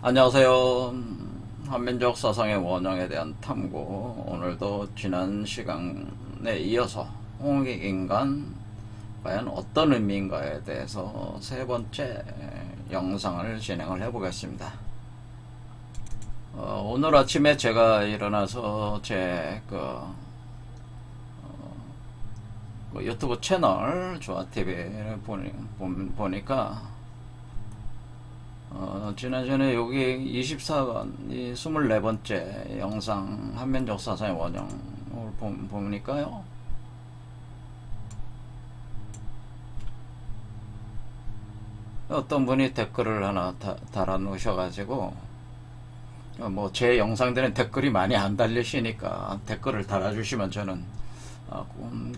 안녕하세요. 한민족 사상의 원형에 대한 탐구. 오늘도 지난 시간에 이어서 홍익인간 과연 어떤 의미인가에 대해서 세 번째 영상을 진행을 해보겠습니다. 오늘 아침에 제가 일어나서 제 유튜브 채널 조아TV를 보니까 지난전에 여기 24번, 24번째 영상 한민족 사상의 원형을 보니까요. 어떤 분이 댓글을 하나 달아 놓으셔가지고, 뭐 제 영상들은 댓글이 많이 안 달리시니까 댓글을 달아주시면 저는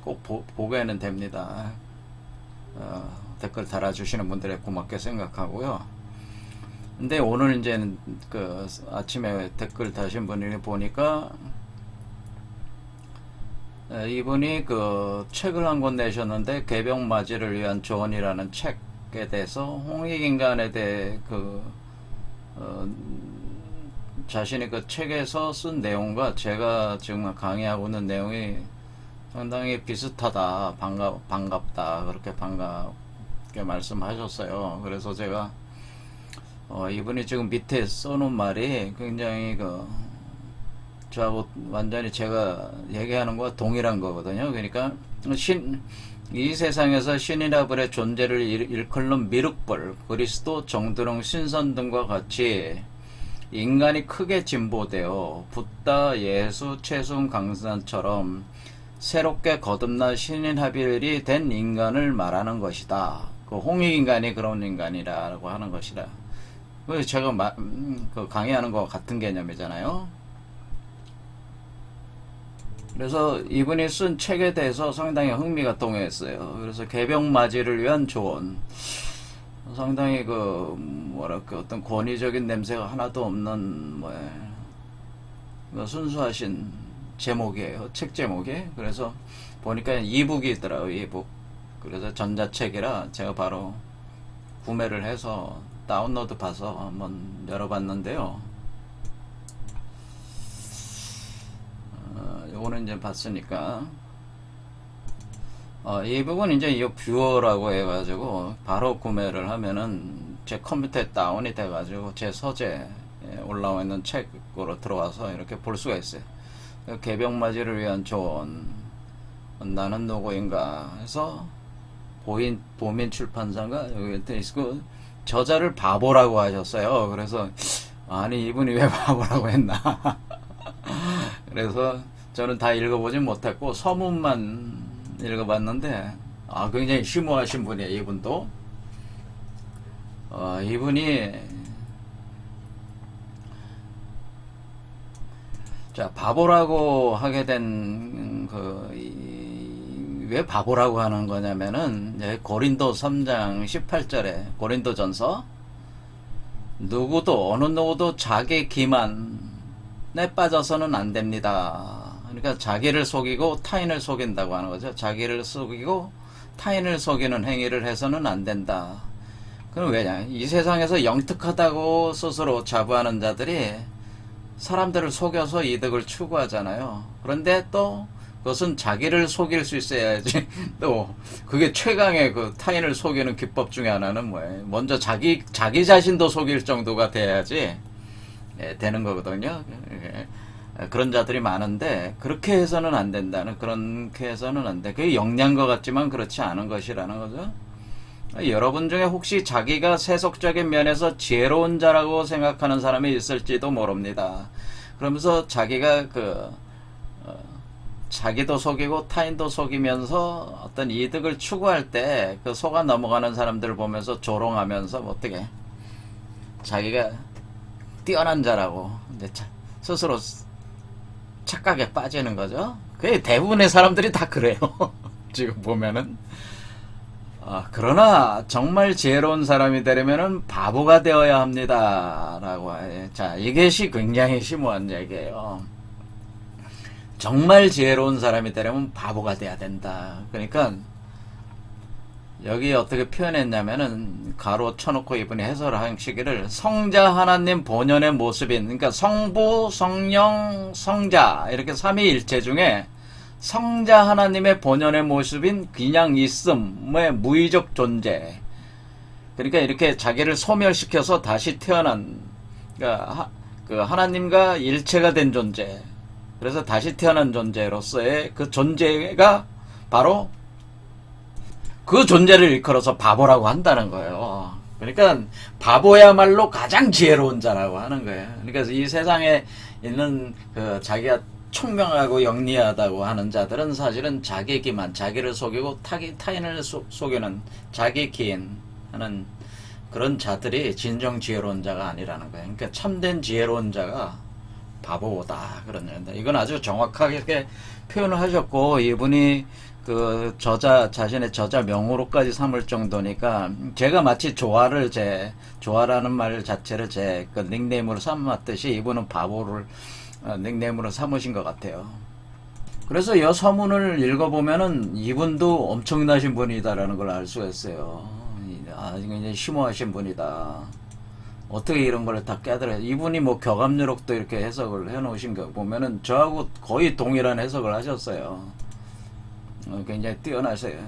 꼭 보게는 됩니다. 댓글 달아주시는 분들에 고맙게 생각하고요. 근데 오늘 이제는 아침에 댓글 다신 분이 보니까 이분이 책을 한 권 내셨는데 개병맞이를 위한 조언이라는 책에 대해서 홍익인간에 대해 자신이 그 책에서 쓴 내용과 제가 지금 강의하고 있는 내용이 상당히 비슷하다, 반갑다, 그렇게 반갑게 말씀하셨어요. 그래서 제가 이분이 지금 밑에 써놓은 말이 굉장히 저하고 완전히 제가 얘기하는 거와 동일한 거거든요. 그러니까 이 세상에서 신이나 불의 존재를 일컬는 미륵불, 그리스도, 정드릉, 신선 등과 같이 인간이 크게 진보되어 붓다, 예수, 채순, 강산처럼 새롭게 거듭난 신인합일이 된 인간을 말하는 것이다. 홍익인간이 그런 인간이라고 하는 것이다. 제가 강의하는 거 같은 개념이잖아요. 그래서 이분이 쓴 책에 대해서 상당히 흥미가 동했어요. 그래서 개병맞이를 위한 조언. 상당히 뭐랄까 어떤 권위적인 냄새가 하나도 없는 순수하신 제목이에요. 책 제목이. 그래서 보니까 이북이 있더라고요. 이북. 그래서 전자책이라 제가 바로 구매를 해서 다운로드 봐서 한번 열어봤는데요. 요거는 이제 봤으니까 이 부분 이제 이 뷰어라고 해가지고 바로 구매를 하면은 제 컴퓨터에 다운이 돼가지고 제 서재에 올라와 있는 책으로 들어와서 이렇게 볼 수가 있어요. 개병맞이를 위한 조언, 나는 누구인가 해서 보민 출판사가 여기 있고 저자를 바보라고 하셨어요. 그래서 아니 이분이 왜 바보라고 했나. 그래서 저는 다 읽어보진 못했고 서문만 읽어봤는데 굉장히 심오하신 분이에요. 이분도 이분이 자 바보라고 하게 된 왜 바보라고 하는 거냐면은 고린도 3장 18절에 고린도전서 어느 누구도 자기 기만에 빠져서는 안 됩니다. 그러니까 자기를 속이고 타인을 속인다고 하는 거죠. 자기를 속이고 타인을 속이는 행위를 해서는 안 된다. 그럼 왜냐? 이 세상에서 영특하다고 스스로 자부하는 자들이 사람들을 속여서 이득을 추구하잖아요. 그런데 또 그것은 자기를 속일 수 있어야지. 또 그게 최강의 타인을 속이는 기법 중에 하나는 뭐예요? 먼저 자기 자신도 속일 정도가 돼야지 되는 거거든요. 그런 자들이 많은데 그렇게 해서는 안 된다는, 그렇게 해서는 안 돼. 그게 영리한 것 같지만 그렇지 않은 것이라는 거죠. 여러분 중에 혹시 자기가 세속적인 면에서 지혜로운 자라고 생각하는 사람이 있을지도 모릅니다. 그러면서 자기가 자기도 속이고 타인도 속이면서 어떤 이득을 추구할 때 속아 넘어가는 사람들을 보면서 조롱하면서 어떻게 자기가 뛰어난 자라고 이제 스스로 착각에 빠지는 거죠. 그게 대부분의 사람들이 다 그래요. 지금 보면은. 그러나 정말 지혜로운 사람이 되려면은 바보가 되어야 합니다. 라고 해. 자, 이것이 굉장히 심오한 얘기예요. 정말 지혜로운 사람이 되려면 바보가 돼야 된다. 그러니까 여기 어떻게 표현했냐면은 가로 쳐놓고 이분이 해설을 하시기를 성자 하나님 본연의 모습인, 그러니까 성부, 성령, 성자 이렇게 삼위일체 중에 성자 하나님의 본연의 모습인 그냥 있음의 무의적 존재. 그러니까 이렇게 자기를 소멸시켜서 다시 태어난, 그러니까 그 하나님과 일체가 된 존재. 그래서 다시 태어난 존재로서의 그 존재가 바로 그 존재를 일컬어서 바보라고 한다는 거예요. 그러니까 바보야말로 가장 지혜로운 자라고 하는 거예요. 그러니까 이 세상에 있는 그 자기가 총명하고 영리하다고 하는 자들은 사실은 자기 기만, 자기를 속이고 타인을 속이는 자기 기인 하는 그런 자들이 진정 지혜로운 자가 아니라는 거예요. 그러니까 참된 지혜로운 자가 바보다 그런 얘기인데, 이건 아주 정확하게 표현을 하셨고, 이분이 그 자신의 저자 명호로까지 삼을 정도니까, 제가 마치 조아라는 말 자체를 제 그 닉네임으로 삼았듯이 이분은 바보를 닉네임으로 삼으신 것 같아요. 그래서 이 서문을 읽어보면은 이분도 엄청나신 분이다라는 걸 알 수가 있어요. 굉장히 심오하신 분이다. 어떻게 이런 걸 다 깨달아요. 이분이 뭐 교감유록도 이렇게 해석을 해놓으신 거 보면은 저하고 거의 동일한 해석을 하셨어요. 굉장히 뛰어나세요.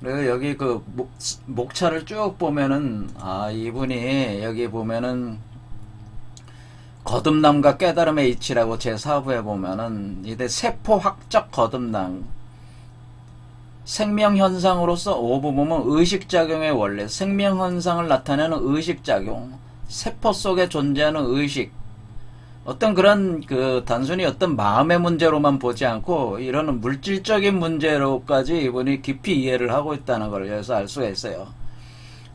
그래서 여기 그 목차를 쭉 보면은, 이분이 여기 보면은 거듭남과 깨달음의 이치라고 제4부에 보면은 이제 세포학적 거듭남, 생명현상으로서 5부 보면 의식작용의 원래, 생명현상을 나타내는 의식작용, 세포 속에 존재하는 의식, 어떤 그런 그 단순히 어떤 마음의 문제로만 보지 않고 이런 물질적인 문제로까지 이분이 깊이 이해를 하고 있다는 걸 여기서 알 수가 있어요.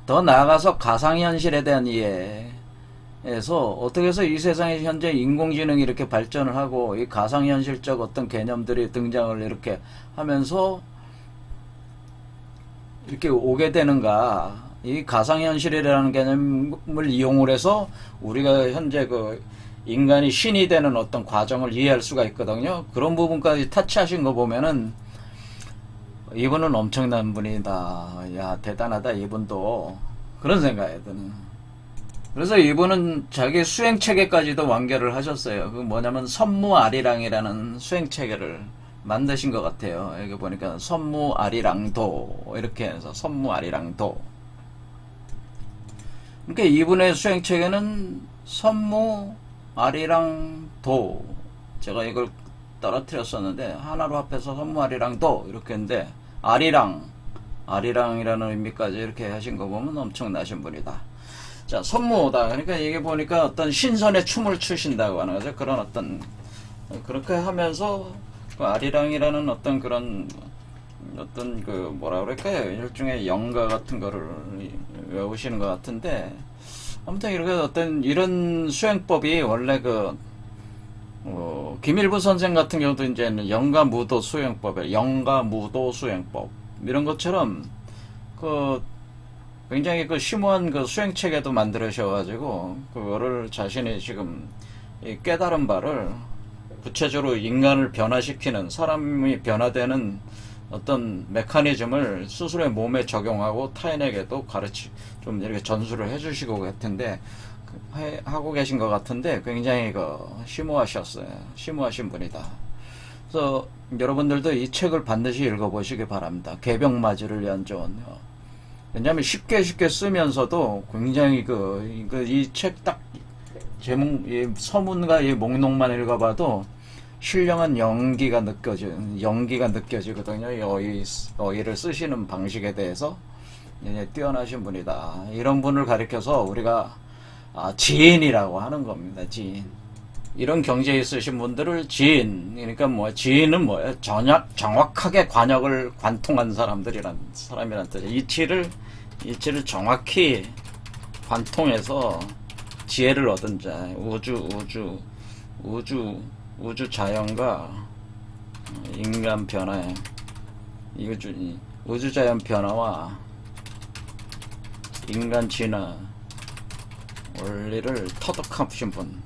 더 나아가서 가상현실에 대한 이해에서 어떻게 해서 이 세상에 현재 인공지능이 이렇게 발전을 하고 이 가상현실적 어떤 개념들이 등장을 이렇게 하면서 이렇게 오게 되는가. 이 가상현실이라는 개념을 이용을 해서 우리가 현재 그 인간이 신이 되는 어떤 과정을 이해할 수가 있거든요. 그런 부분까지 터치하신 거 보면은 이분은 엄청난 분이다. 야, 대단하다 이분도. 그런 생각이 드는. 그래서 이분은 자기 수행체계까지도 완결을 하셨어요. 그 뭐냐면 선무아리랑이라는 수행체계를 만드신 것 같아요. 여기 보니까 선무아리랑도 이렇게 해서 선무아리랑도. 그러니까 이분의 수행체계는 선무아리랑도, 제가 이걸 떨어뜨렸었는데 하나로 합해서 선무아리랑도 이렇게 했는데, 아리랑이라는 의미까지 이렇게 하신 거 보면 엄청나신 분이다. 자, 선무다. 그러니까 이게 보니까 어떤 신선의 춤을 추신다고 하는 거죠. 그런 어떤, 그렇게 하면서 그 아리랑이라는 어떤 그런 어떤 그 뭐라 그럴까요, 일종의 영가 같은 거를 외우시는 것 같은데, 아무튼 이렇게 어떤 이런 수행법이 원래 그 김일부 선생 같은 경우도 이제 영가무도 수행법에 영가무도 수행법 이런 것처럼 그 굉장히 그 심오한 그 수행 체계도 만들으셔가지고 그거를 자신이 지금 이 깨달은 바를 구체적으로 인간을 변화시키는, 사람이 변화되는 어떤 메커니즘을 스스로의 몸에 적용하고 타인에게도 좀 이렇게 전수를 해주시고 같은데, 하고 계신 것 같은데 굉장히 그 심오하셨어요. 심오하신 분이다. 그래서 여러분들도 이 책을 반드시 읽어보시기 바랍니다. 개병맞이를 위한 조언. 왜냐하면 쉽게 쓰면서도 굉장히 이 책 딱 제목, 이 서문과 이 목록만 읽어봐도 신령한 연기가 느껴지거든요. 이 어휘를 쓰시는 방식에 대해서 뛰어나신 분이다. 이런 분을 가리켜서 우리가 지인이라고 하는 겁니다. 지인. 이런 경제에 있으신 분들을 지인, 그러니까 지인은 뭐예요? 정확하게 관역을 관통한 사람이란 뜻이에요. 이치를 정확히 관통해서 지혜를 얻은 자, 우주 자연과 인간 변화에, 우주 자연 변화와 인간 진화 원리를 터득하신 분,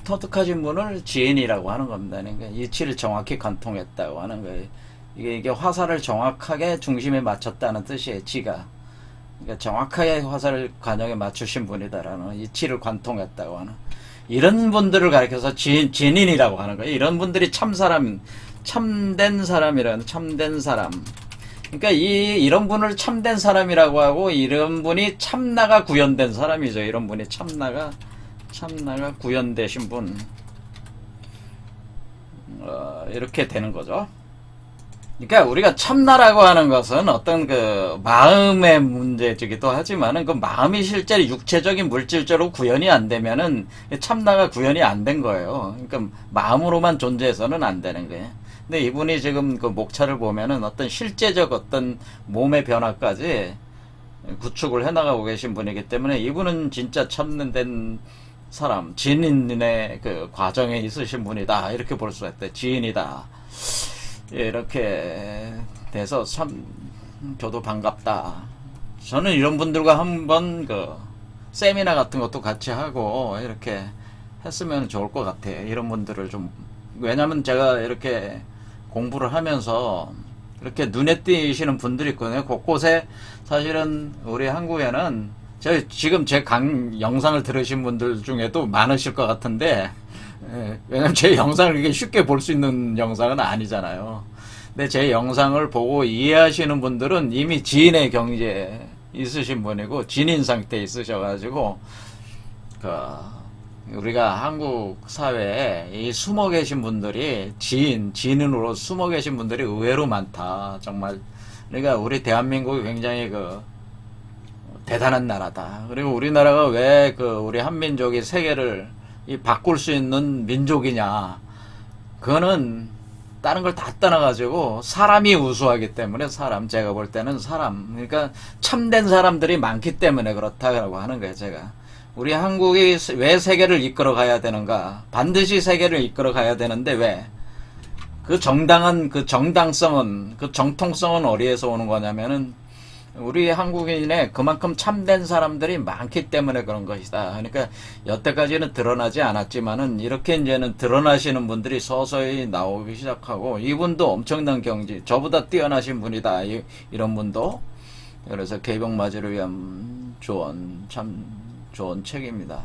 터득하신 분을 지인이라고 하는 겁니다. 그러니까 이치를 정확히 관통했다고 하는 거예요. 이게 화살을 정확하게 중심에 맞췄다는 뜻이에요. 지가. 그러니까 정확하게 화살을 관역에 맞추신 분이다라는, 이치를 관통했다고 하는, 이런 분들을 가리켜서 진인이라고 하는 거예요. 이런 분들이 참사람, 참된 사람이라는, 참된 사람. 그러니까 이런 분을 참된 사람이라고 하고, 이런 분이 참나가 구현된 사람이죠. 이런 분이 참나가 구현되신 분. 이렇게 되는 거죠. 그러니까 우리가 참나라고 하는 것은 어떤 그 마음의 문제이기도 하지만은, 그 마음이 실제로 육체적인 물질적으로 구현이 안 되면은 참나가 구현이 안 된 거예요. 그러니까 마음으로만 존재해서는 안 되는 거예요. 근데 이분이 지금 그 목차를 보면은 어떤 실제적 어떤 몸의 변화까지 구축을 해나가고 계신 분이기 때문에, 이분은 진짜 참된 사람, 지인의 그 과정에 있으신 분이다, 이렇게 볼 수가 있다. 지인이다. 이렇게 돼서 참 저도 반갑다. 저는 이런 분들과 한번 그 세미나 같은 것도 같이 하고 이렇게 했으면 좋을 것 같아요. 이런 분들을 좀, 왜냐면 제가 이렇게 공부를 하면서 이렇게 눈에 띄시는 분들이 있거든요. 곳곳에. 사실은 우리 한국에는 지금 제 영상을 들으신 분들 중에도 많으실 것 같은데, 왜냐면 제 영상을 이게 쉽게 볼 수 있는 영상은 아니잖아요. 근데 제 영상을 보고 이해하시는 분들은 이미 지인의 경지에 있으신 분이고, 진인 상태에 있으셔가지고, 우리가 한국 사회에 이 숨어 계신 분들이, 지인으로 숨어 계신 분들이 의외로 많다. 정말. 그러니까 우리 대한민국이 굉장히 대단한 나라다. 그리고 우리나라가 왜 우리 한민족이 세계를 바꿀 수 있는 민족이냐. 그거는 다른 걸 다 떠나가지고 사람이 우수하기 때문에, 제가 볼 때는 그러니까 참된 사람들이 많기 때문에 그렇다고 하는 거예요, 제가. 우리 한국이 왜 세계를 이끌어 가야 되는가? 반드시 세계를 이끌어 가야 되는데, 왜? 그 정당성은, 그 정통성은 어디에서 오는 거냐면은, 우리 한국인의 그만큼 참된 사람들이 많기 때문에 그런 것이다. 그러니까 여태까지는 드러나지 않았지만은, 이렇게 이제는 드러나시는 분들이 서서히 나오기 시작하고, 이분도 엄청난 경지, 저보다 뛰어나신 분이다, 이런 분도. 그래서 개벽맞이를 위한 조언, 참 좋은 책입니다.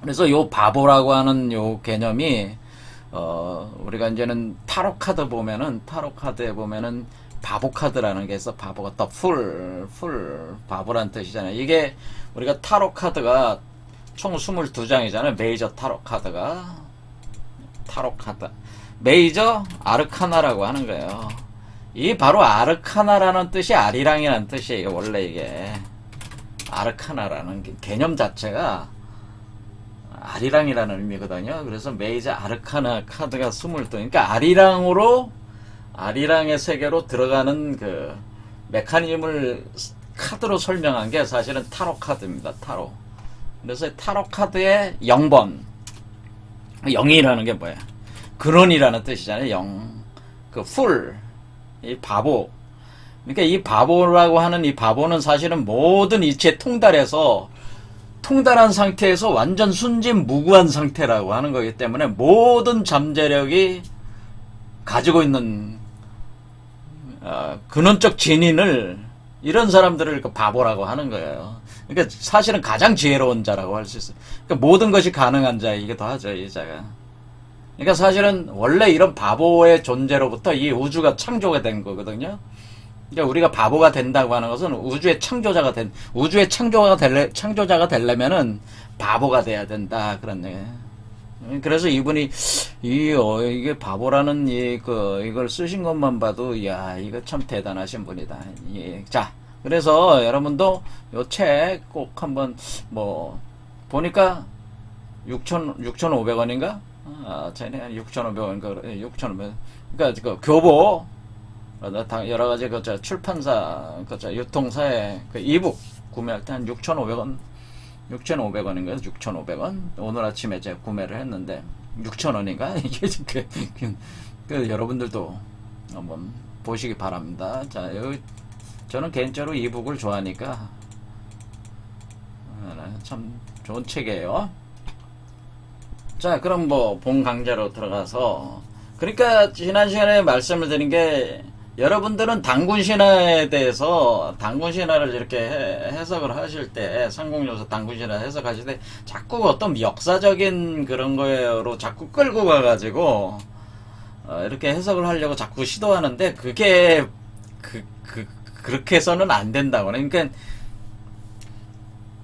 그래서 요 바보라고 하는 요 개념이, 우리가 이제는 타로 카드에 보면은 바보 카드라는 게 있어. 바보가 또 바보란 뜻이잖아요. 이게 우리가 타로 카드가 총 22장이잖아요. 메이저 타로 카드가. 메이저 아르카나라고 하는 거예요. 이 바로 아르카나라는 뜻이 아리랑이라는 뜻이에요. 원래 이게 아르카나라는 개념 자체가 아리랑이라는 의미거든요. 그래서 메이저 아르카나 카드가 22. 그러니까 아리랑의 세계로 들어가는 그 메커니즘을 카드로 설명한 게 사실은 타로 카드입니다. 타로. 그래서 타로 카드의 0번. 0이라는 게 뭐야? 근원이라는 뜻이잖아요. 이 바보. 그러니까 이 바보라고 하는 이 바보는 사실은 모든 이치에 통달한 상태에서 완전 순진무구한 상태라고 하는 거기 때문에, 모든 잠재력이 가지고 있는 근원적 진인을, 이런 사람들을 바보라고 하는 거예요. 그러니까 사실은 가장 지혜로운 자라고 할 수 있어요. 그러니까 모든 것이 가능한 자이기도 하죠, 이 자가. 그러니까 사실은 원래 이런 바보의 존재로부터 이 우주가 창조가 된 거거든요. 그러니까 우리가 바보가 된다고 하는 것은 우주의 창조자가 되려면은 바보가 돼야 된다, 그런 얘기예요. 그래서 이분이 이게 바보라는 이걸 쓰신 것만 봐도, 야, 이거 참 대단하신 분이다. 예. 자, 그래서 여러분도 요 책 꼭 한번 보니까 6,500원인가? 쟤네 6,500원인가? 6,500원. 그러니까 그 교보, 여러 가지 출판사, 유통사에 이북 구매할 때 한 6,500원. 6,500원인가요? 6,500원? 오늘 아침에 제가 구매를 했는데 6,000원인가? 이게 여러분들도 한번 보시기 바랍니다. 자, 저는 개인적으로 이북을 좋아하니까 참 좋은 책이에요. 자, 그럼 본 강좌로 들어가서, 그러니까 지난 시간에 말씀을 드린 게 여러분들은 단군 신화에 대해서 단군 신화를 이렇게 해석을 하실 때 상공요소 단군 신화 해석하실 때 자꾸 어떤 역사적인 그런 거로 자꾸 끌고 가가지고 이렇게 해석을 하려고 자꾸 시도하는데 그게 그렇게 해서는 안 된다고. 그러니까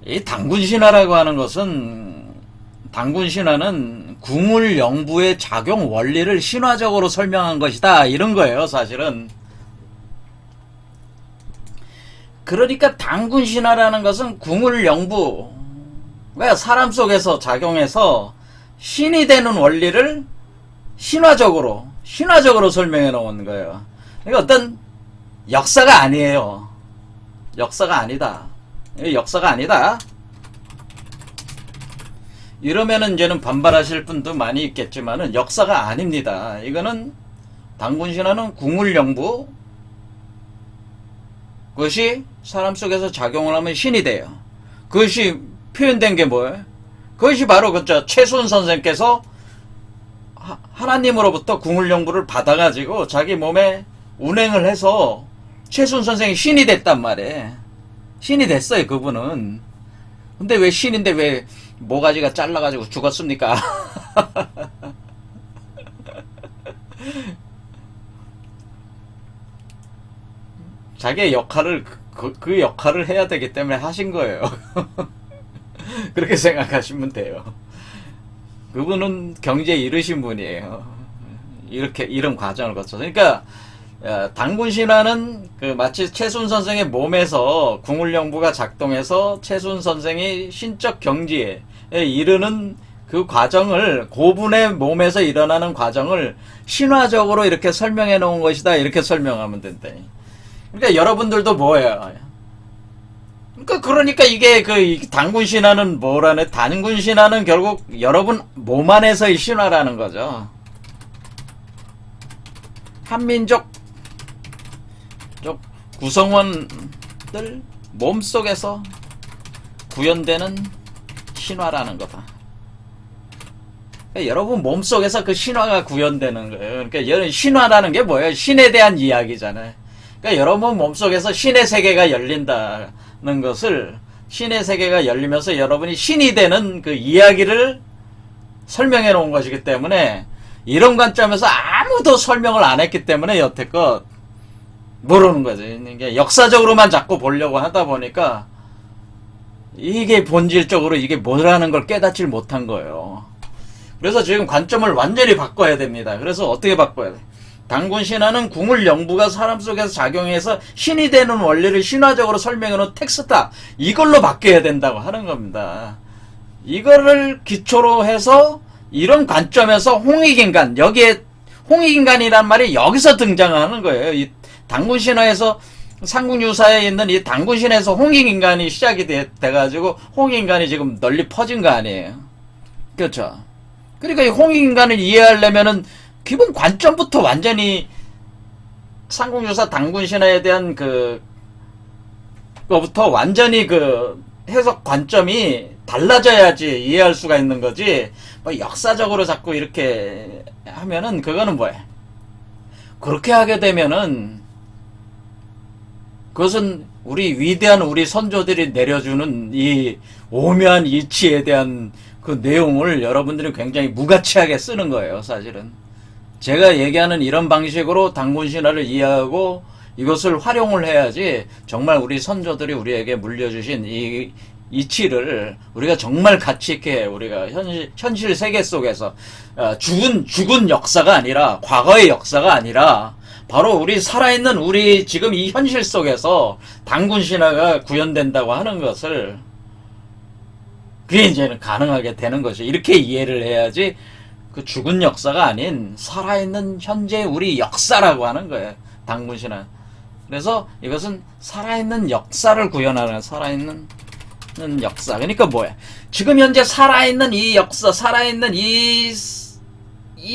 이 단군 신화라고 하는 것은 단군 신화는 궁울 영부의 작용 원리를 신화적으로 설명한 것이다 이런 거예요 사실은. 그러니까 단군 신화라는 것은 궁울 영부가 사람 속에서 작용해서 신이 되는 원리를 신화적으로 설명해 놓은 거예요. 그러니까 어떤 역사가 아니에요. 역사가 아니다. 역사가 아니다. 이러면은 이제는 반발하실 분도 많이 있겠지만은 역사가 아닙니다. 이거는 단군 신화는 궁울 영부, 그것이 사람 속에서 작용을 하면 신이 돼요. 그것이 표현된 게 뭐예요? 그것이 바로 그저 최순 선생께서 하나님으로부터 궁울 영부를 받아가지고 자기 몸에 운행을 해서 최순 선생이 신이 됐단 말이에요. 신이 됐어요 그분은. 근데 왜 신인데 왜 모가지가 잘라가지고 죽었습니까? 자기의 역할을 그 역할을 해야 되기 때문에 하신 거예요. 그렇게 생각하시면 돼요. 그분은 경제에 이르신 분이에요. 이런 과정을 거쳐서. 그러니까 단군 신화는 마치 최순 선생의 몸에서 궁울영부가 작동해서 최순 선생이 신적 경지에 이르는 그 과정을, 고분의 몸에서 일어나는 과정을 신화적으로 이렇게 설명해 놓은 것이다 이렇게 설명하면 된대. 그러니까 여러분들도 뭐예요? 그러니까 이게 단군 신화는 뭐라네? 단군 신화는 결국 여러분 몸 안에서의 신화라는 거죠. 한민족 구성원들 몸속에서 구현되는 신화라는 거다. 그러니까 여러분 몸속에서 그 신화가 구현되는 거예요. 그러니까 신화라는 게 뭐예요? 신에 대한 이야기잖아요. 그러니까 여러분 몸속에서 신의 세계가 열린다는 것을, 신의 세계가 열리면서 여러분이 신이 되는 그 이야기를 설명해 놓은 것이기 때문에, 이런 관점에서 아무도 설명을 안 했기 때문에 여태껏 모르는 거지. 이게 역사적으로만 자꾸 보려고 하다 보니까 이게 본질적으로 이게 뭐라는 걸 깨닫질 못한 거예요. 그래서 지금 관점을 완전히 바꿔야 됩니다. 그래서 어떻게 바꿔야 돼? 단군 신화는 궁울 영부가 사람 속에서 작용해서 신이 되는 원리를 신화적으로 설명해놓은 텍스트다. 이걸로 바뀌어야 된다고 하는 겁니다. 이거를 기초로 해서 이런 관점에서 홍익인간, 여기에 홍익인간이란 말이 여기서 등장하는 거예요. 이 단군 신화에서 삼국유사에 있는 이 단군 신화에서 홍익인간이 시작이 돼가지고 홍익인간이 지금 널리 퍼진 거 아니에요. 그렇죠. 그러니까 이 홍익인간을 이해하려면은 기본 관점부터 완전히 삼국유사 단군 신화에 대한 그거부터 완전히 해석 관점이 달라져야지 이해할 수가 있는 거지. 뭐 역사적으로 자꾸 이렇게 하면은 그거는 뭐야? 그렇게 하게 되면은 그것은 우리 선조들이 내려주는 이 오묘한 이치에 대한 그 내용을 여러분들이 굉장히 무가치하게 쓰는 거예요, 사실은. 제가 얘기하는 이런 방식으로 단군 신화를 이해하고 이것을 활용을 해야지 정말 우리 선조들이 우리에게 물려주신 이 이치를 우리가 정말 가치 있게 우리가 현실 세계 속에서 죽은 역사가 아니라, 과거의 역사가 아니라 바로 우리 살아있는 우리 지금 이 현실 속에서 단군 신화가 구현된다고 하는 것을, 그게 이제는 가능하게 되는 것이, 이렇게 이해를 해야지 그 죽은 역사가 아닌 살아있는 현재 우리 역사라고 하는 거예요, 단군 신화. 그래서 이것은 살아있는 역사를 구현하는, 살아있는 역사. 그러니까 뭐야? 지금 현재 살아있는 이 역사, 살아있는 이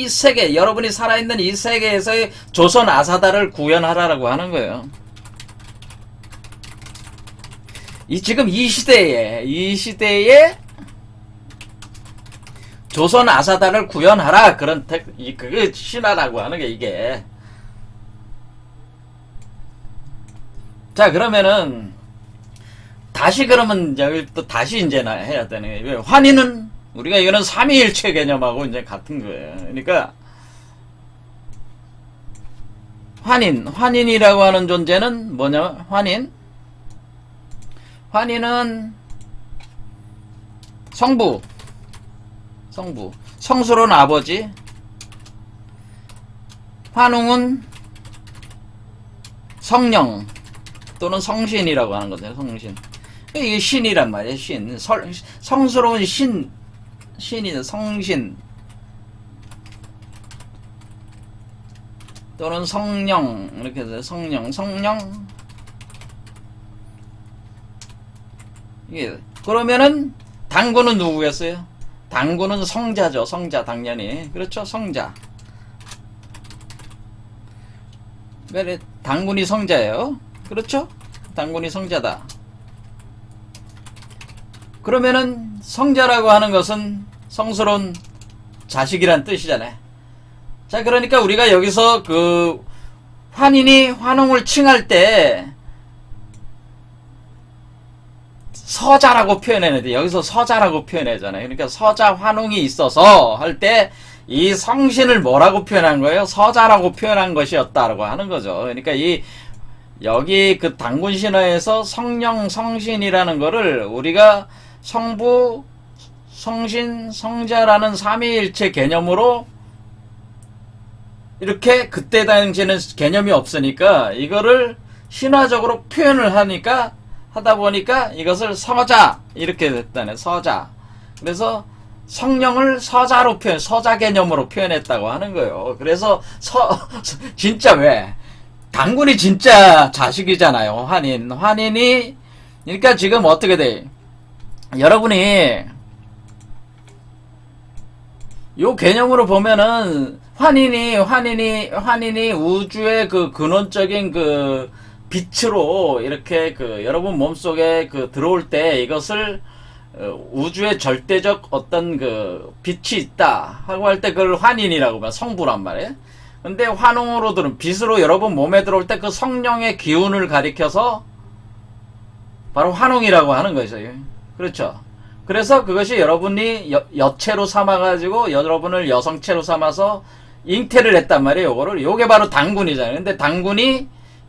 세계, 여러분이 살아있는 이 세계에서의 조선 아사다를 구현하라라고 하는 거예요. 지금 이 시대에 조선 아사다를 구현하라. 그게 신하라고 하는 게 이게. 자, 그러면은, 다시 그러면, 여기 또 다시 이제 해야 되는 게, 환희는, 우리가 이거는 삼위일체 개념하고 이제 같은 거예요. 그러니까, 환인이라고 하는 존재는 뭐냐? 환인은 성부, 성스러운 아버지. 환웅은 성령 또는 성신이라고 하는 거죠. 성신. 이게 신이란 말이에요. 성스러운 신이 성신 또는 성령, 이렇게 해서 성령. 이게 그러면은 당군은 누구겠어요? 당군은 성자죠. 성자, 당연히. 그렇죠? 성자. 왜 당군이 성자예요? 그렇죠? 당군이 성자다. 그러면은 성자라고 하는 것은 성스러운 자식이란 뜻이잖아요. 자, 그러니까 우리가 여기서 그 환인이 환웅을 칭할 때 서자라고 표현했는데 여기서 서자라고 표현하잖아요. 그러니까 서자 환웅이 있어서 할 때 이 성신을 뭐라고 표현한 거예요? 서자라고 표현한 것이었다라고 하는 거죠. 그러니까 여기 그 당군 신화에서 성령, 성신이라는 거를 우리가 성부, 성신, 성자라는 삼위일체 개념으로 이렇게 그때 당시에는 개념이 없으니까 이거를 신화적으로 표현을 하다 보니까 이것을 서자 이렇게 됐다네. 서자. 그래서 성령을 서자 개념으로 표현했다고 하는 거예요. 그래서 진짜 왜 당군이 진짜 자식이잖아요. 환인이 그러니까 지금 어떻게 돼? 여러분이 요 개념으로 보면은 환인이 우주의 그 근원적인 그 빛으로 이렇게 그 여러분 몸속에 그 들어올 때 이것을 우주의 절대적 어떤 그 빛이 있다 하고 할 때 그걸 환인이라고 봐. 성부란 말이에요. 근데 환웅으로 들은 빛으로 여러분 몸에 들어올 때 그 성령의 기운을 가리켜서 바로 환웅이라고 하는 거죠. 그렇죠. 그래서 그것이 여러분이 여체로 삼아가지고 여러분을 여성체로 삼아서 잉태를 했단 말이에요. 요게 바로 당군이잖아요. 근데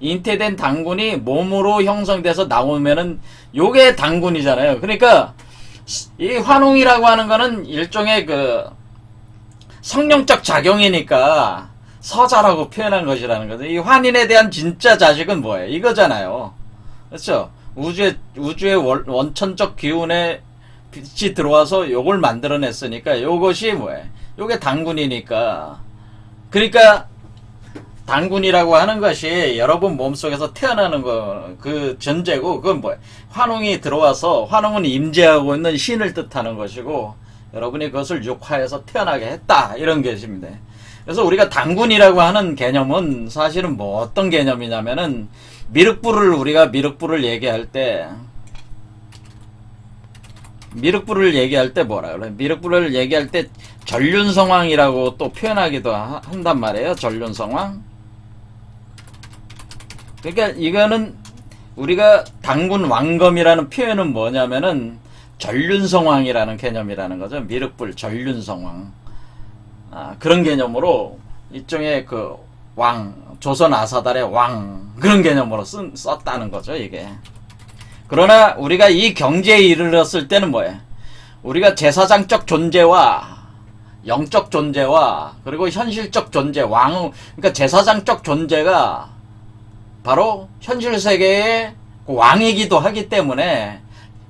잉태된 당군이 몸으로 형성돼서 나오면은 요게 당군이잖아요. 그러니까 이 환웅이라고 하는 거는 일종의 그 성령적 작용이니까 서자라고 표현한 것이라는 거죠. 이 환인에 대한 진짜 자식은 뭐예요? 이거잖아요. 그렇죠? 우주의 원천적 기운에 빛이 들어와서 요걸 만들어냈으니까 요것이 뭐예요? 요게 당군이니까. 그러니까 당군이라고 하는 것이 여러분 몸속에서 태어나는 그 존재고, 그건 뭐예요? 환웅이 들어와서, 환웅은 임재하고 있는 신을 뜻하는 것이고, 여러분이 그것을 육화해서 태어나게 했다. 이런 것입니다. 그래서 우리가 당군이라고 하는 개념은 사실은 뭐 어떤 개념이냐면은, 우리가 미륵불을 얘기할 때 뭐라 그래? 미륵불을 얘기할 때 전륜성왕이라고 또 표현하기도 한단 말이에요. 전륜성왕. 그러니까 이거는 우리가 당군 왕검이라는 표현은 뭐냐면은 전륜성왕이라는 개념이라는 거죠. 미륵불 전륜성왕. 그런 개념으로 일종의 그 조선 아사달의 왕 그런 개념으로 썼다는 거죠. 이게. 그러나 우리가 이 경지에 이르렀을 때는 뭐예요? 우리가 제사장적 존재와 영적 존재와 그리고 현실적 존재, 그러니까 제사장적 존재가 바로 현실 세계의 왕이기도 하기 때문에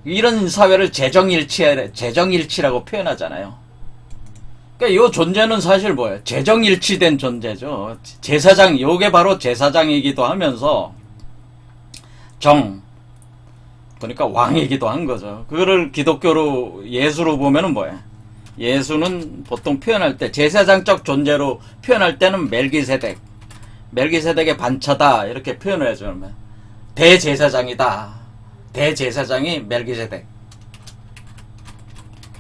이런 사회를 재정일치라고 표현하잖아요. 그러니까 이 존재는 사실 뭐예요? 재정일치된 존재죠. 제사장, 요게 바로 제사장이기도 하면서 그러니까 왕이기도 한 거죠. 그거를 기독교로 예수로 보면은 뭐예요? 예수는 보통 표현할 때 제사장적 존재로 표현할 때는 멜기세덱의 반차다 이렇게 표현을 해줘요. 대제사장이다. 대제사장이 멜기세덱.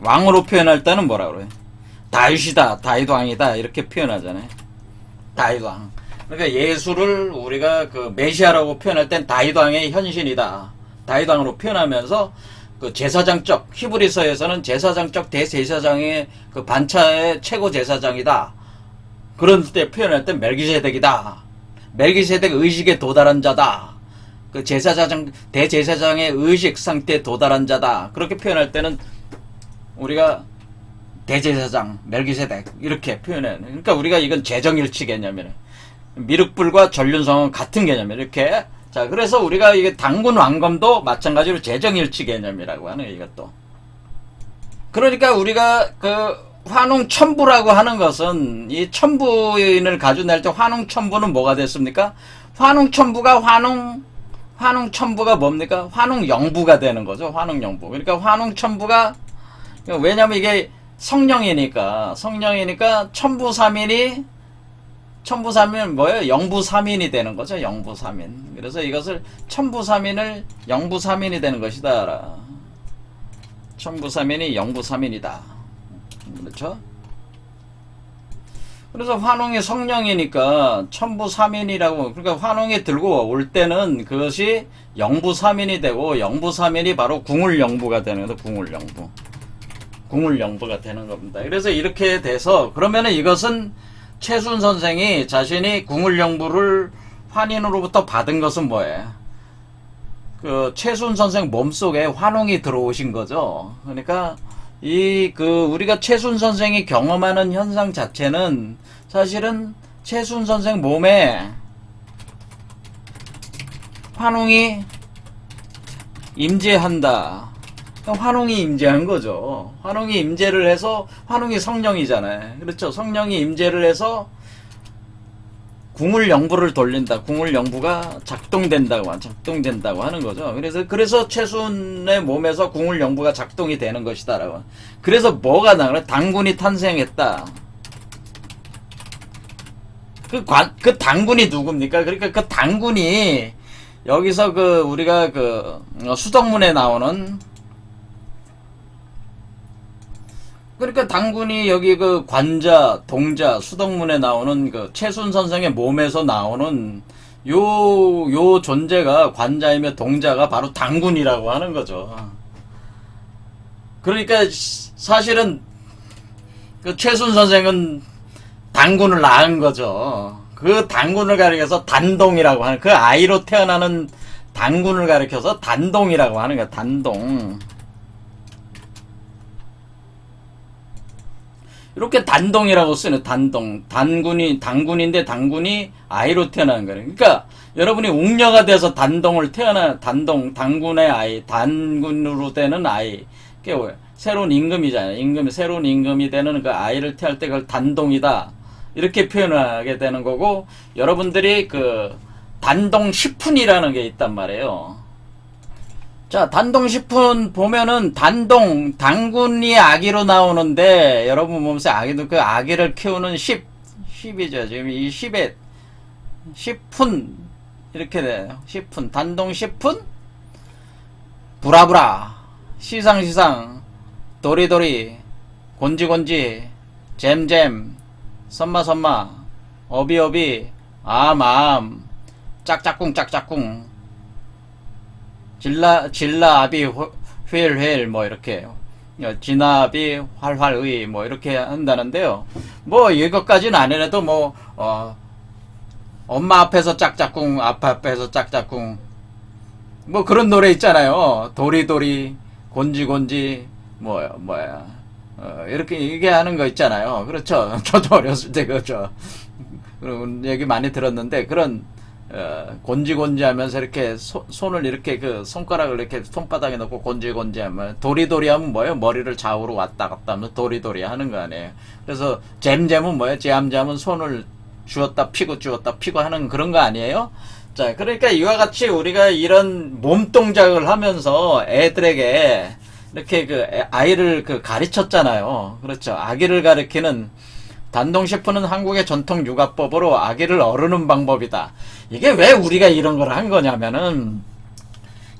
왕으로 표현할 때는 뭐라 그래요? 다윗이다, 다윗왕이다 이렇게 표현하잖아요. 다윗왕. 그러니까 예수를 우리가 그 메시아라고 표현할 땐 다윗왕의 현신이다. 다윗왕으로 표현하면서 그 제사장적, 히브리서에서는 제사장적 대제사장의 그 반차의 최고 제사장이다. 그런 때 표현할 땐 멜기세덱이다. 멜기세덱 의식에 도달한 자다. 그 제사장, 대제사장의 의식 상태에 도달한 자다. 그렇게 표현할 때는 우리가 대제사장, 멜기세덱 이렇게 표현해. 그러니까 우리가 이건 재정일치 개념이에요. 미륵불과 전륜성은 같은 개념이에요. 이렇게. 자, 그래서 우리가 이게 당군 왕검도 마찬가지로 재정일치 개념이라고 하는 이것도. 그러니까 우리가 그 환웅천부라고 하는 것은 이 천부인을 가져낼 때 환웅천부는 뭐가 됐습니까? 환웅천부가 환웅천부가 뭡니까? 환웅영부가 되는 거죠. 환웅영부. 그러니까 환웅천부가 왜냐면 이게 성령이니까 천부삼인은 뭐예요? 영부삼인이 되는 거죠. 영부삼인. 그래서 이것을 천부삼인을 영부삼인이 되는 것이다. 천부삼인이 영부삼인이다. 그렇죠? 그래서 환웅이 성령이니까 천부삼인이라고. 그러니까 환웅이 들고 올 때는 그것이 영부삼인이 되고 영부삼인이 바로 궁울영부가 되는 거죠. 궁울영부가 되는 겁니다. 그래서 이렇게 돼서 그러면은 이것은 최순 선생이 자신이 궁울영부를 환인으로부터 받은 것은 뭐예요? 그 최순 선생 몸속에 환웅이 들어오신 거죠. 그러니까 우리가 최순 선생이 경험하는 현상 자체는 사실은 최순 선생 몸에 환웅이 임재한다. 환웅이 임재한 거죠. 환웅이 임재를 해서, 환웅이 성령이잖아요. 그렇죠. 성령이 임재를 해서 궁울영부를 돌린다. 궁울영부가 작동된다고 하는 거죠. 그래서 최순의 몸에서 궁울영부가 작동이 되는 것이다라고. 그래서 뭐가 나그래? 당군이 탄생했다. 그 당군이 누굽니까? 그러니까 그 당군이 여기서 우리가 수덕문에 나오는, 그러니까 당군이 여기 관자, 동자, 수덕문에 나오는 최순 선생의 몸에서 나오는 요 존재가, 관자이며 동자가 바로 당군이라고 하는 거죠. 그러니까 사실은 최순 선생은 당군을 낳은 거죠. 그 당군을 가리켜서 단동이라고 하는, 그 아이로 태어나는 당군을 가리켜서 단동이라고 하는 거야. 단동. 이렇게 단동이라고 쓰는 당군인데 당군이 아이로 태어나는 거예요. 그러니까 여러분이 웅녀가 돼서 당군의 아이, 단군으로 되는 아이. 그게 새로운 임금이잖아요. 새로운 임금이 되는 그 아이를 태할 때 그걸 단동이다. 이렇게 표현하게 되는 거고, 여러분들이 단동 10분이라는 게 있단 말이에요. 자, 단동 10분 보면은 당군이 아기로 나오는데, 여러분 보면서 아기도 그 아기를 키우는 10이죠. 지금 이 10에 10분 이렇게 돼요. 10분. 단동 10분? 부라부라. 시상시상. 도리도리. 곤지곤지. 잼잼. 선마선마. 어비어비. 암암. 짝짝꿍. 질라아비 휠 뭐 이렇게 진아비 활활의 뭐 이렇게 한다는데요. 뭐 이것까지는 안 해도 엄마 앞에서 짝짝꿍, 아빠 앞에서 짝짝꿍 뭐 그런 노래 있잖아요. 도리도리 곤지곤지 이렇게 얘기하는 거 있잖아요. 그렇죠. 저도 어렸을 때 그런 얘기 많이 들었는데, 그런 곤지곤지 하면서 이렇게 손을 이렇게 손가락을 이렇게 손바닥에 넣고 곤지곤지 하면, 도리도리 하면 뭐예요? 머리를 좌우로 왔다 갔다 하면 도리도리 하는 거 아니에요. 그래서 잼잼은 뭐예요? 잼잼은 손을 주었다 피고 하는 그런 거 아니에요? 자, 그러니까 이와 같이 우리가 이런 몸 동작을 하면서 애들에게 이렇게 아이를 가르쳤잖아요. 그렇죠. 아기를 가르치는 단동시프는 한국의 전통 육아법으로 아기를 어르는 방법이다. 이게 왜 우리가 이런 걸 한 거냐면은,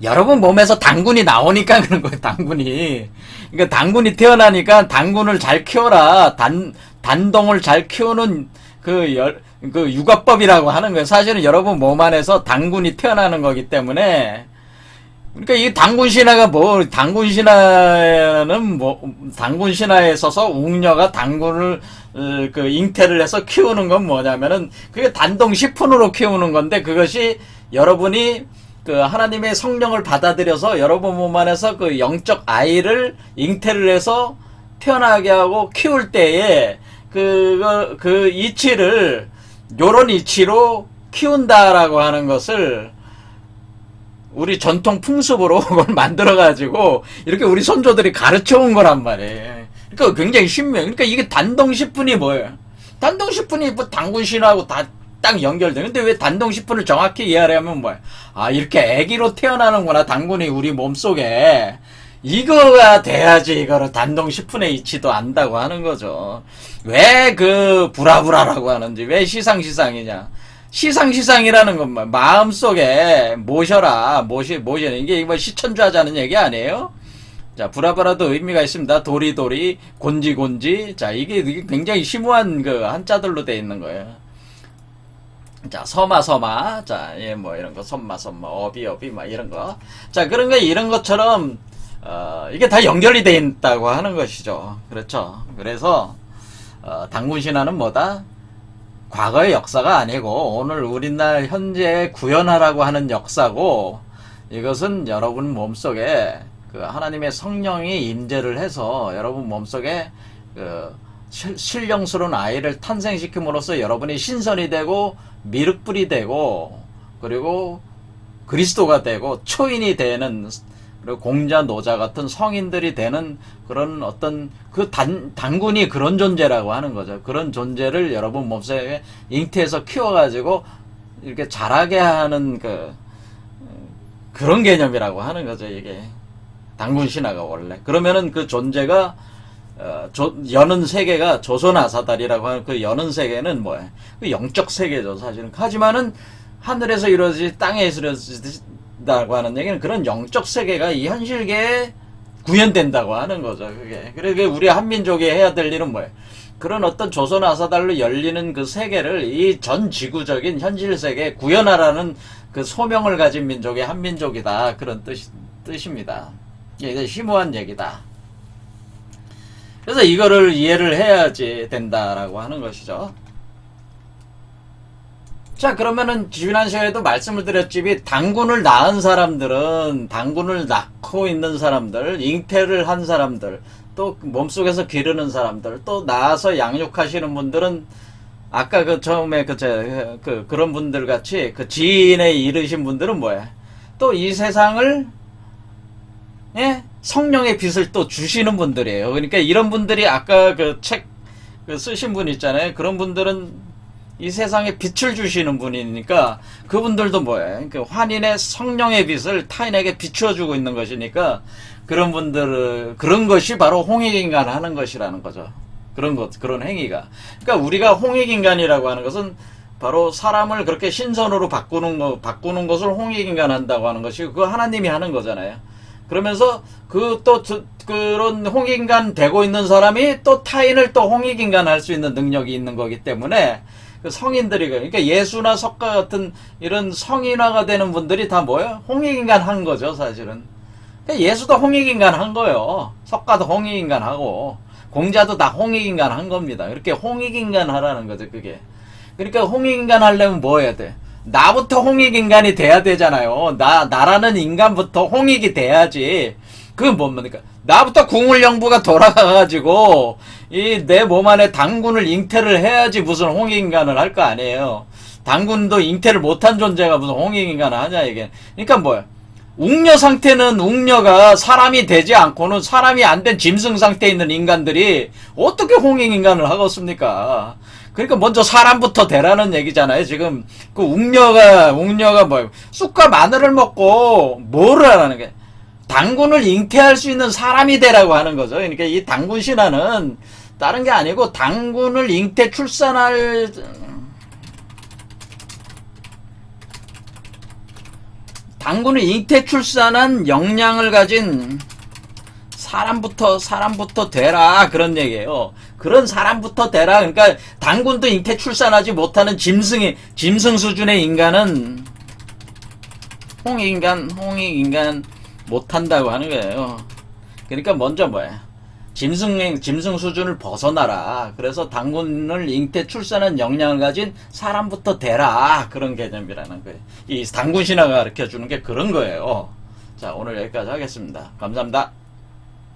여러분 몸에서 당군이 나오니까 그런 거예요. 당군이. 그러니까 당군이 태어나니까 당군을 잘 키워라. 단동을 잘 키우는 그 육아법이라고 하는 거예요. 사실은 여러분 몸 안에서 당군이 태어나는 거기 때문에. 그러니까 이 당군 신화가 뭐, 당군 신화는 뭐, 당군 신화에 있어서 웅녀가 당군을 그 잉태를 해서 키우는 건 뭐냐면은 그게 단동 10분으로 키우는 건데, 그것이 여러분이 그 하나님의 성령을 받아들여서 여러분 몸 안에서 그 영적 아이를 잉태를 해서 태어나게 하고 키울 때에 그 이치를 요런 이치로 키운다라고 하는 것을 우리 전통 풍습으로 그걸 만들어가지고 이렇게 우리 선조들이 가르쳐 온 거란 말이에요. 그러니까 굉장히 신명. 그러니까 이게 단동 10분이 뭐예요? 단동 10분이 뭐 당군 신화하고 다 딱 연결돼. 근데 왜 단동 10분을 정확히 이해하려면 뭐야? 아, 이렇게 아기로 태어나는구나. 당군이 우리 몸속에. 이거가 돼야지 이거를 단동 10분의 이치도 안다고 하는 거죠. 왜 그 부라부라라고 하는지, 왜 시상시상이냐. 시상시상이라는 건 뭐 마음속에 모셔라. 모시는 이게 뭐 시천주 하자는 얘기 아니에요? 자, 부라부라도 의미가 있습니다. 도리도리, 곤지곤지. 자, 이게 굉장히 심오한 그 한자들로 돼 있는 거예요. 자, 서마. 자, 예, 뭐 이런 거, 선마, 어비, 막 이런 거. 자, 그런 거, 이런 것처럼, 이게 다 연결이 돼 있다고 하는 것이죠. 그렇죠. 그래서, 당군 신화는 뭐다? 과거의 역사가 아니고, 오늘 우리날 현재 구현하라고 하는 역사고, 이것은 여러분 몸속에, 그 하나님의 성령이 임재를 해서, 여러분 몸속에, 그, 신령스러운 아이를 탄생시킴으로써 여러분이 신선이 되고, 미륵불이 되고, 그리고 그리스도가 되고 초인이 되는, 그리고 공자 노자 같은 성인들이 되는 그런 어떤 그 당군이 그런 존재라고 하는 거죠. 그런 존재를 여러분 몸속에 잉태해서 키워가지고 이렇게 자라게 하는 그런 개념이라고 하는 거죠. 이게 당군 신화가 원래. 그러면은 그 존재가 여는 세계가 조선아사달이라고 하는 그 여는 세계는 뭐야? 그 영적 세계죠, 사실은. 하지만은 하늘에서 이루어지지 땅에서 이루어진다고 하는 얘기는 그런 영적 세계가 이 현실계에 구현된다고 하는 거죠, 그게. 그러니까 우리 한민족이 해야 될 일은 뭐예요? 그런 어떤 조선아사달로 열리는 그 세계를 이 전 지구적인 현실 세계에 구현하라는 그 소명을 가진 민족이 한민족이다. 그런 뜻입니다. 이게 심오한 얘기다. 그래서 이거를 이해를 해야지 된다라고 하는 것이죠. 자, 그러면은 지난 시간에도 말씀을 드렸지만 당군을 낳은 사람들은, 당군을 낳고 있는 사람들, 잉태를 한 사람들, 또 몸속에서 기르는 사람들, 또 낳아서 양육하시는 분들은 아까 그 처음에 그런 분들 같이 그 지인에 이르신 분들은 뭐야? 또 이 세상을, 예? 성령의 빛을 또 주시는 분들이에요. 그러니까 이런 분들이 아까 그 책 쓰신 분 있잖아요. 그런 분들은 이 세상에 빛을 주시는 분이니까 그분들도 뭐예요? 그 환인의 성령의 빛을 타인에게 비추어주고 있는 것이니까 그런 분들은 그런 것이 바로 홍익인간 하는 것이라는 거죠. 그런 행위가. 그러니까 우리가 홍익인간이라고 하는 것은 바로 사람을 그렇게 신선으로 바꾸는 것을 홍익인간 한다고 하는 것이 그거 하나님이 하는 거잖아요. 그러면서 그런 홍익인간 되고 있는 사람이 또 타인을 또 홍익인간 할 수 있는 능력이 있는 거기 때문에 그 성인들이 그러니까 예수나 석가 같은 이런 성인화가 되는 분들이 다 뭐예요? 홍익인간 한 거죠, 사실은. 그러니까 예수도 홍익인간 한 거예요. 석가도 홍익인간 하고 공자도 다 홍익인간 한 겁니다. 이렇게 홍익인간 하라는 거죠, 그게. 그러니까 홍익인간 하려면 뭐 해야 돼? 나부터 홍익인간이 돼야 되잖아요. 나라는 인간부터 홍익이 돼야지. 그건 뭡니까? 나부터 궁울영부가 돌아가가지고, 내 몸 안에 당군을 잉태를 해야지 무슨 홍익인간을 할 거 아니에요. 당군도 잉태를 못한 존재가 무슨 홍익인간을 하냐, 이게. 그러니까 뭐야? 웅녀 상태는 웅녀가 사람이 되지 않고는 사람이 안 된 짐승 상태에 있는 인간들이 어떻게 홍익인간을 하겠습니까? 그러니까 먼저 사람부터 되라는 얘기잖아요. 지금 그 웅녀가 뭐예요? 쑥과 마늘을 먹고 뭐를 하라는 게 당군을 잉태할 수 있는 사람이 되라고 하는 거죠. 그러니까 이 당군 신화는 다른 게 아니고 당군을 잉태 당군은 잉태 출산한 역량을 가진 사람부터 되라 그런 얘기예요. 그런 사람부터 되라. 그러니까 당군도 잉태 출산하지 못하는 짐승 수준의 인간은 홍익인간 못한다고 하는 거예요. 그러니까 먼저 뭐야? 짐승 수준을 벗어나라. 그래서 당군을 잉태 출산한 역량을 가진 사람부터 되라. 그런 개념이라는 거예요. 이 당군 신화가 가르쳐 주는 게 그런 거예요. 자, 오늘 여기까지 하겠습니다. 감사합니다.